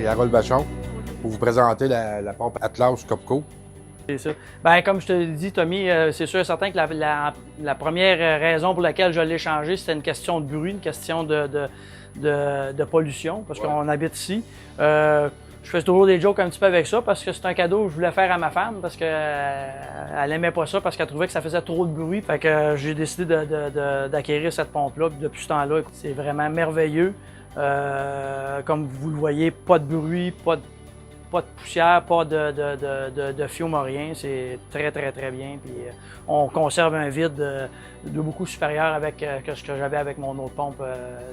Harold Vachon pour vous présenter la pompe Atlas Copco. C'est ça. Bien, comme je te l'ai dit, Tommy, c'est sûr et certain que la première raison pour laquelle je l'ai changé, c'était une question de bruit, une question de pollution, parce qu'on habite ici. Je fais toujours des jokes un petit peu avec ça parce que c'est un cadeau que je voulais faire à ma femme parce qu'elle aimait pas ça parce qu'elle trouvait que ça faisait trop de bruit. Fait que j'ai décidé d'acquérir cette pompe-là. Depuis ce temps-là, c'est vraiment merveilleux. Comme vous le voyez, pas de bruit, pas de poussière, pas de fiume, rien. C'est très, très, très bien. Puis on conserve un vide de beaucoup supérieur avec ce que j'avais avec mon autre pompe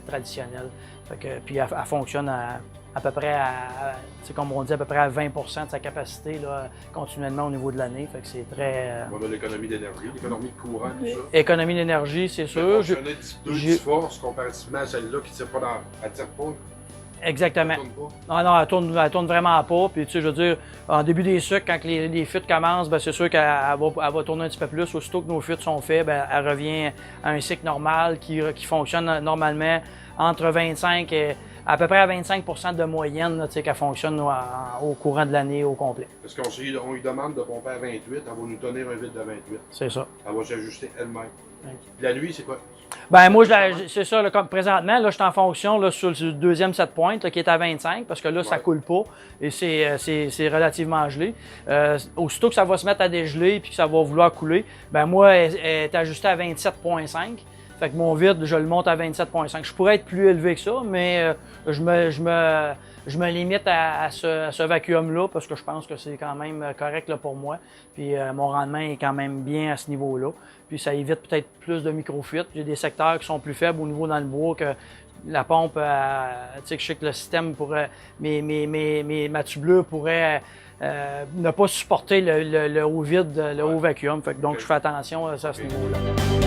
traditionnelle. Fait que, puis elle fonctionne à peu près, comme on dit, à peu près à 20 de sa capacité là, continuellement au niveau de l'année. Fait que c'est très... On a l'économie d'énergie, l'économie de courant, tout ça. Économie d'énergie, c'est sûr. Elle fonctionnait 10 forces comparativement à celle-là qui ne tire pas dans... Elle tire pas. Exactement. Elle tourne pas. Non, elle tourne vraiment pas. Puis, tu sais, je veux dire, en début des sucres, quand les fuites commencent, ben, c'est sûr qu'elle va tourner un petit peu plus. Aussitôt que nos fuites sont faites, ben, elle revient à un cycle normal qui fonctionne normalement entre 25 et à peu près à 25 de moyenne, tu sais, qu'elle fonctionne au courant de l'année au complet. Parce qu'on lui demande de pomper à 28, elle va nous tenir un vide de 28. C'est ça. Elle va s'ajuster elle-même. Oui. La nuit, c'est quoi? Ben moi, c'est ça, là, comme présentement, là, je suis en fonction là, sur le deuxième set point là, qui est à 25 parce que là, ça coule pas et c'est relativement gelé. Aussitôt que ça va se mettre à dégeler puis que ça va vouloir couler, ben moi, elle est ajustée à 27,5. Fait que mon vide, je le monte à 27,5. Je pourrais être plus élevé que ça, mais je me limite à ce vacuum-là parce que je pense que c'est quand même correct là, pour moi. Puis mon rendement est quand même bien à ce niveau-là. Puis ça évite peut-être plus de microfuites. J'ai des secteurs qui sont plus faibles au niveau dans le bois que la pompe. Tu sais que je sais que le système pourrait, ma tublure pourrait ne pas supporter le haut vide, le haut vacuum. Fait que donc je fais attention à ce niveau-là.